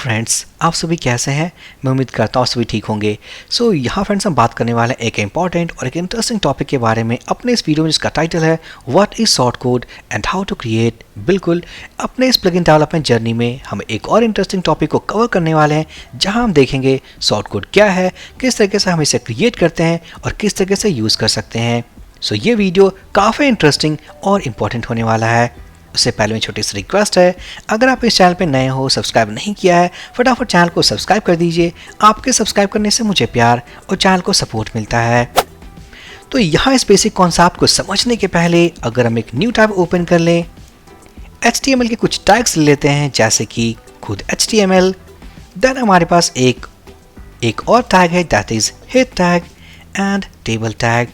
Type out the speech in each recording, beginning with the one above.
Friends, आप सभी कैसे हैं? मैं उम्मीद करता हूँ सभी ठीक होंगे। यहाँ फ्रेंड्स हम बात करने वाले हैं एक इम्पॉर्टेंट और एक इंटरेस्टिंग टॉपिक के बारे में अपने इस वीडियो में, जिसका टाइटल है what is short code and how to create. बिल्कुल, अपने इस प्लगइन डेवलपमेंट जर्नी में हम एक और इंटरेस्टिंग टॉपिक को कवर करने वाले हैं, जहाँ हम देखेंगे शॉर्ट कोड क्या है, किस तरीके से हम इसे क्रिएट करते हैं और किस तरीके से यूज़ कर सकते हैं। ये वीडियो काफ़ी इंटरेस्टिंग और इम्पॉर्टेंट होने वाला है। उससे पहले में छोटी सी रिक्वेस्ट है, अगर आप इस चैनल पे नए हो, सब्सक्राइब नहीं किया है, फटाफट चैनल को सब्सक्राइब कर दीजिए। आपके सब्सक्राइब करने से मुझे प्यार और चैनल को सपोर्ट मिलता है। तो यहाँ इस बेसिक कॉन्सेप्ट को समझने के पहले अगर हम एक न्यू टैब ओपन कर लें, HTML के कुछ टैग्स ले लेते हैं, जैसे कि खुद HTML। देन हमारे पास एक और टैग है, that is head tag and table tag.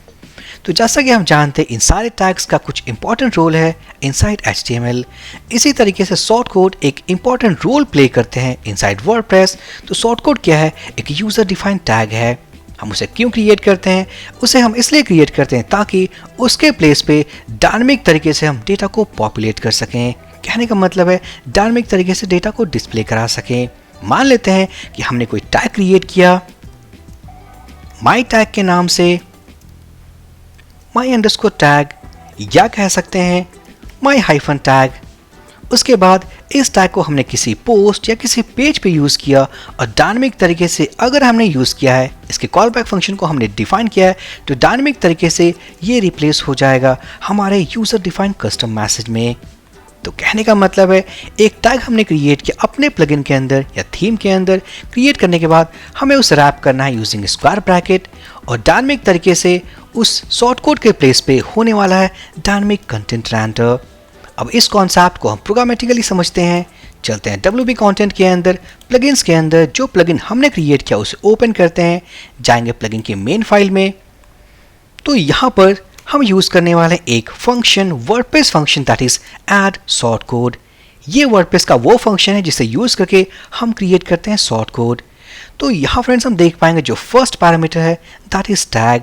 तो जैसा कि हम जानते हैं, इन सारे टैग्स का कुछ इंपॉर्टेंट रोल है इनसाइड HTML। इसी तरीके से शॉर्ट कोड एक इंपॉर्टेंट रोल प्ले करते हैं इनसाइड वर्डप्रेस। तो शॉर्ट कोड क्या है? एक यूजर डिफाइंड टैग है। हम उसे क्यों क्रिएट करते हैं? उसे हम इसलिए क्रिएट करते हैं ताकि उसके प्लेस पे डायनामिक तरीके से हम डेटा को पॉपुलेट कर सकें। कहने का मतलब है डायनामिक तरीके से डेटा को डिस्प्ले करा सकें। मान लेते हैं कि हमने कोई टैग क्रिएट किया माई टैग के नाम से, माई अंडरस्कोर टैग, या कह सकते हैं माई हाइफन टैग। उसके बाद इस टैग को हमने किसी पोस्ट या किसी पेज पे यूज़ किया और डायनामिक तरीके से अगर हमने यूज़ किया है, इसके कॉल बैक फंक्शन को हमने डिफाइन किया है, तो डायनामिक तरीके से ये रिप्लेस हो जाएगा हमारे यूज़र डिफाइंड कस्टम मैसेज में। तो कहने का मतलब है एक टैग हमने क्रिएट किया अपने प्लगइन के अंदर या थीम के अंदर। क्रिएट करने के बाद हमें उसे रैप करना है यूजिंग स्क्वायर ब्रैकेट, और डायनामिक तरीके से उस शॉर्ट कोड के प्लेस पे होने वाला है डायनामिक कंटेंट रेंडर। अब इस कॉन्सेप्ट को हम प्रोग्रामेटिकली समझते हैं। चलते हैं WP कंटेंट के अंदर, प्लगइन्स के अंदर जो प्लगइन हमने क्रिएट किया उसे ओपन करते हैं, जाएंगे प्लगइन की मेन फाइल में। तो यहाँ पर हम यूज़ करने वाले एक function, WordPress function, that is add short code. ये वर्डप्रेस का वो फंक्शन है जिसे यूज़ करके हम क्रिएट करते हैं शॉर्ट कोड। तो यहाँ फ्रेंड्स हम देख पाएंगे जो फर्स्ट पैरामीटर है दैट इज टैग।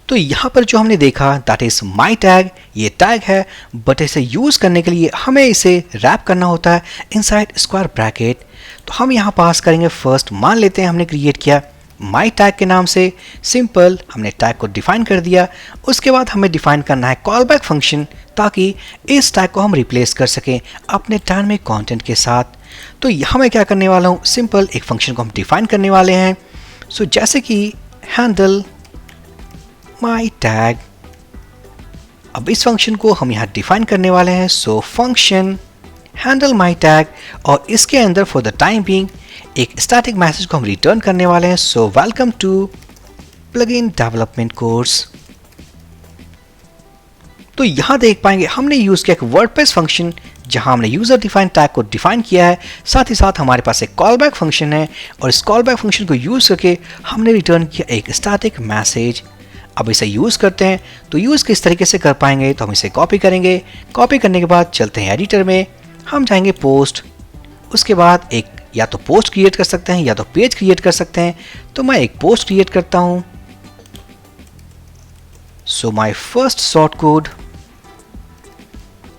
तो यहाँ पर जो हमने देखा दैट इज माई टैग, ये टैग है, बट इसे यूज़ करने के लिए हमें इसे रैप करना होता है इनसाइड स्क्वायर ब्रैकेट। तो हम यहाँ पास करेंगे फर्स्ट, मान लेते हैं हमने क्रिएट किया माई टैग के नाम से, सिंपल हमने टैग को डिफाइन कर दिया। उसके बाद हमें डिफाइन करना है कॉल बैक फंक्शन, ताकि इस टैग को हम रिप्लेस कर सकें अपने डायनामिक कंटेंट के साथ। तो यहाँ मैं क्या करने वाला हूँ, सिंपल एक फंक्शन को हम डिफाइन करने वाले हैं। जैसे कि हैंडल माई टैग। अब इस फंक्शन को हम यहाँ डिफाइन करने वाले हैं। फंक्शन हैंडल माई टैग, और इसके अंदर फॉर द टाइम बीइंग एक स्टैटिक मैसेज को हम रिटर्न करने वाले हैं। Welcome to plugin development course. तो यहां देख पाएंगे हमने यूज किया एक वर्डप्रेस फंक्शन, जहां हमने यूजर डिफाइन टैग को डिफाइन किया है, साथ ही साथ हमारे पास एक कॉल बैक फंक्शन है, और इस कॉल बैक फंक्शन को यूज करके हमने रिटर्न किया एक स्टैटिक मैसेज। अब इसे यूज करते हैं, तो यूज किस तरीके से कर पाएंगे, तो हम इसे कॉपी करेंगे। कॉपी करने के बाद चलते हैं एडिटर में, हम जाएंगे पोस्ट। उसके बाद एक या तो पोस्ट क्रिएट कर सकते हैं या तो पेज क्रिएट कर सकते हैं। तो मैं एक पोस्ट क्रिएट करता हूं। माय फर्स्ट शॉर्ट कोड,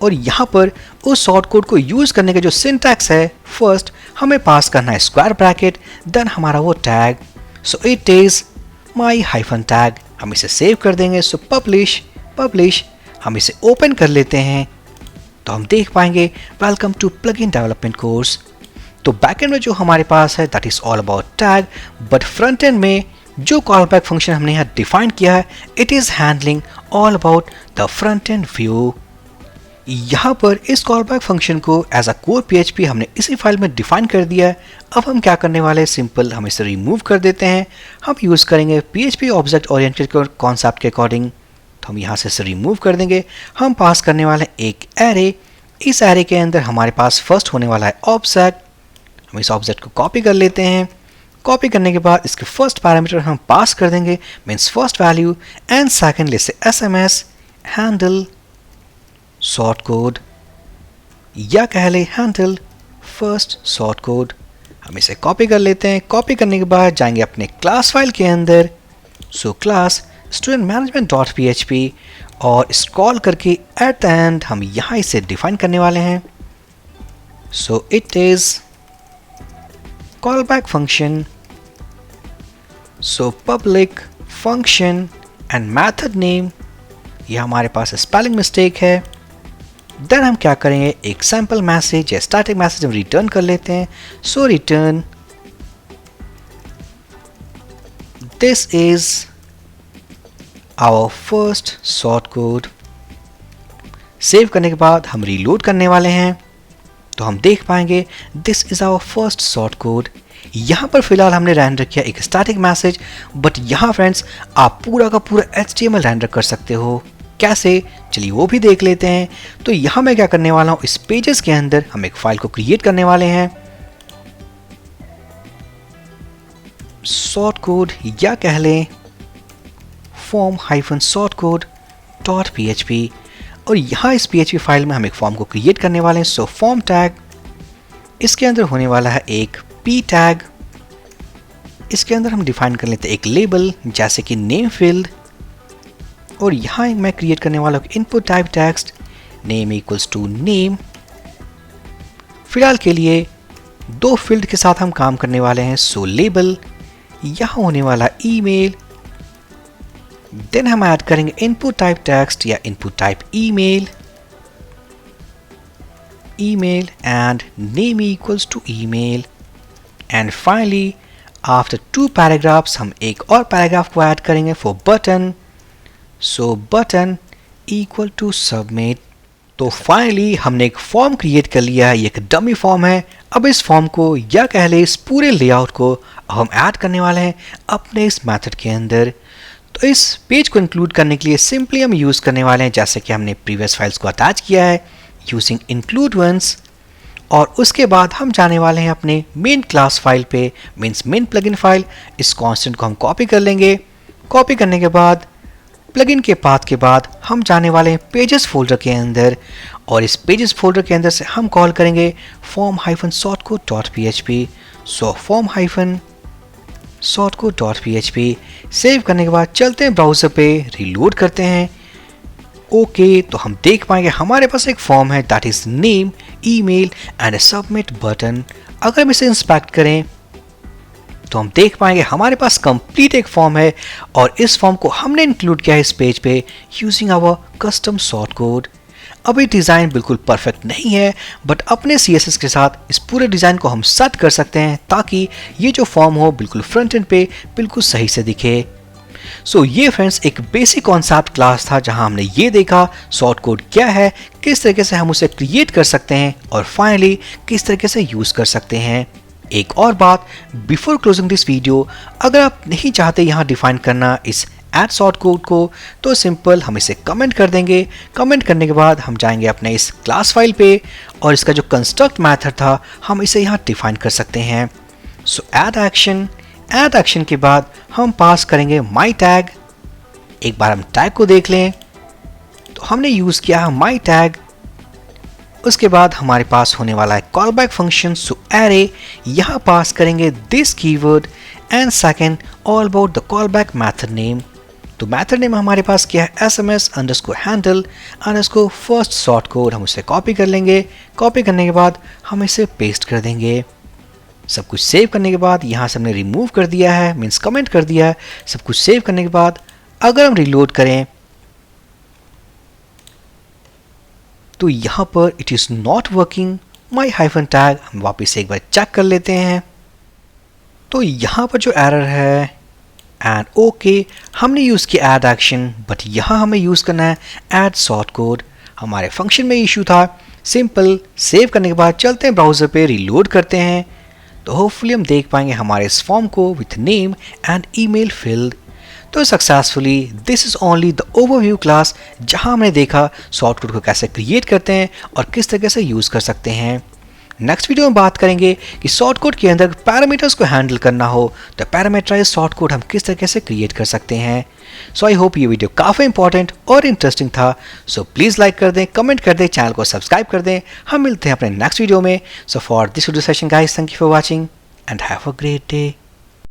और यहां पर उस शॉर्ट कोड को यूज करने का जो सिंटैक्स है, फर्स्ट हमें पास करना है स्क्वायर ब्रैकेट, देन हमारा वो tag. It is my hyphen tag. हम इसे सेव कर देंगे। पब्लिश हम इसे ओपन कर लेते हैं, तो हम देख पाएंगे welcome to plugin development course. तो बैकएंड में जो हमारे पास है that is all about tag, but front end में जो कॉल बैक फंक्शन हमने यहाँ डिफाइन किया है, it is handling all about the front end view. यहाँ पर इस कॉल बैक फंक्शन को एज अ कोर PHP हमने इसी फाइल में डिफाइन कर दिया है। अब हम क्या करने वाले हैं, सिंपल हम इसे रिमूव कर देते हैं। हम यूज़ करेंगे PHP ऑब्जेक्ट ओरिएंटेड कॉन्सेप्ट के अकॉर्डिंग, तो हम यहाँ से इसे रिमूव कर देंगे। हम पास करने वाले एक एरे, इस एरे के अंदर हमारे पास फर्स्ट होने वाला है ऑब्जेक्ट। हम इस ऑब्जेक्ट को कॉपी कर लेते हैं। कॉपी करने के बाद इसके फर्स्ट पैरामीटर हम पास कर देंगे, means first value, and secondly से SMS हैंडल शॉर्ट कोड, या कह ले हैंडल फर्स्ट शॉर्ट कोड। हम इसे कॉपी कर लेते हैं। कॉपी करने के बाद जाएंगे अपने क्लास फाइल के अंदर, class student management dot PHP, और स्क्रॉल करके एट द एंड हम यहाँ इसे डिफाइन करने वाले हैं। It is callback function. So public function and method name, ये हमारे पास स्पेलिंग मिस्टेक है. देन हम क्या करेंगे, एक सैम्पल मैसेज या स्टैटिक मैसेज हम रिटर्न कर लेते हैं. So return this is our first short code. Save करने के बाद हम रीलोड करने वाले हैं तो हम देख पाएंगे this is our first short code. यहाँ पर फिलहाल हमने रेंडर किया एक स्टैटिक मैसेज, बट यहाँ फ्रेंड्स आप पूरा का पूरा HTML रेंडर कर सकते हो. कैसे, चलिए वो भी देख लेते हैं. तो यहाँ मैं क्या करने वाला हूँ, इस पेजेस के अंदर हम एक फाइल को क्रिएट करने वाले हैं. शॉर्ट कोड या कह लें form-shortcode.php, और यहाँ इस PHP फाइल में हम एक फॉर्म को क्रिएट करने वाले हैं. सो फॉर्म टैग, इसके अंदर होने वाला है एक p टैग. इसके अंदर हम डिफाइन कर लेते हैं एक लेबल जैसे कि नेम फील्ड, और यहाँ मैं क्रिएट करने वाला हूँ input type text name equals to name. फिलहाल के लिए दो फील्ड के साथ हम काम करने वाले हैं. सो लेबल, यहाँ होने वाला ईमेल. देन हम ऐड करेंगे इनपुट टाइप टेक्स्ट या input type email and name equals to email. And finally after 2 paragraphs हम एक और पैराग्राफ को ऐड करेंगे for button. So button equal to submit. तो फाइनली हमने एक फॉर्म क्रिएट कर लिया है. ये एक डमी फॉर्म है. अब इस फॉर्म को या कह ले इस पूरे लेआउट को हम ऐड करने वाले हैं अपने इस मेथड के अंदर. तो इस पेज को इंक्लूड करने के लिए सिंपली हम यूज़ करने वाले हैं जैसे कि हमने प्रीवियस फाइल्स को अटैच किया है यूजिंग इंक्लूड वंस. और उसके बाद हम जाने वाले हैं अपने मेन क्लास फाइल पे, मीन्स मेन प्लगइन फाइल. इस कांस्टेंट को हम कॉपी कर लेंगे. कॉपी करने के बाद प्लगइन के पाथ के बाद हम जाने वाले हैं पेजेस फोल्डर के अंदर, और इस पेजेस फोल्डर के अंदर से हम कॉल करेंगे form-shortcode.php. सो form-shortcode.php. सेव करने के बाद चलते हैं ब्राउज़र पे, रीलोड करते हैं. ओके, तो हम देख पाएंगे हमारे पास एक फॉर्म है that is name, email and submit button. अगर हम इसे इंस्पेक्ट करें तो हम देख पाएंगे हमारे पास कंप्लीट एक फॉर्म है, और इस फॉर्म को हमने इंक्लूड किया है इस पेज पे using our custom short code. अभी डिज़ाइन बिल्कुल परफेक्ट नहीं है, बट अपने CSS के साथ इस पूरे डिज़ाइन को हम सेट कर सकते हैं ताकि ये जो फॉर्म हो बिल्कुल फ्रंट एंड पे बिल्कुल सही से दिखे. सो ये फ्रेंड्स एक बेसिक कॉन्सेप्ट क्लास था जहां हमने ये देखा शॉर्ट कोड क्या है, किस तरीके से हम उसे क्रिएट कर सकते हैं, और फाइनली किस तरीके से यूज़ कर सकते हैं. एक और बात बिफोर क्लोजिंग दिस वीडियो, अगर आप नहीं चाहते यहाँ डिफाइन करना इस ऐड शॉर्ट कोड को, तो सिंपल हम इसे कमेंट कर देंगे. कमेंट करने के बाद हम जाएंगे अपने इस क्लास फाइल पे, और इसका जो कंस्ट्रक्ट मेथड था हम इसे यहाँ डिफाइन कर सकते हैं. सो ऐड एक्शन के बाद हम पास करेंगे माई टैग. एक बार हम टैग को देख लें तो हमने यूज़ किया है माई टैग. उसके बाद हमारे पास होने वाला है कॉलबैक फंक्शन. सो एरे, यहाँ पास करेंगे this keyword, and second all about the callback method name. तो मेथड नेम हमारे पास क्या है, SMS_handle_first शॉर्ट कोड. हम उसे कॉपी कर लेंगे. कॉपी करने के बाद हम इसे पेस्ट कर देंगे. सब कुछ सेव करने के बाद यहाँ से हमने रिमूव कर दिया है, मीन्स कमेंट कर दिया है. सब कुछ सेव करने के बाद अगर हम रिलोड करें तो यहाँ पर it is not working my hyphen tag. हम वापस एक बार चेक कर लेते हैं. तो यहाँ पर जो एरर है एंड ओके, हमने यूज़ किया ऐड एक्शन, बट यहाँ हमें यूज़ करना है ऐड शॉर्ट कोड. हमारे फंक्शन में इशू था. सिंपल सेव करने के बाद चलते हैं ब्राउज़र पे, रीलोड करते हैं तो होपफुली हम देख पाएंगे हमारे इस फॉर्म को with name and email field. तो successfully this is only the overview class जहां हमने देखा शॉर्टकट को कैसे क्रिएट करते हैं और किस तरीके से यूज़ कर सकते हैं. नेक्स्ट वीडियो में बात करेंगे कि शॉर्टकट के अंदर पैरामीटर्स को हैंडल करना हो तो पैरामीटराइज शॉर्टकट हम किस तरीके से क्रिएट कर सकते हैं. सो आई होप ये वीडियो काफ़ी इंपॉर्टेंट और इंटरेस्टिंग था. सो प्लीज़ लाइक कर दें, कमेंट कर दें, चैनल को सब्सक्राइब कर दें. हम मिलते हैं अपने नेक्स्ट वीडियो में. So for this video session guys, thank you for watching and have a great day.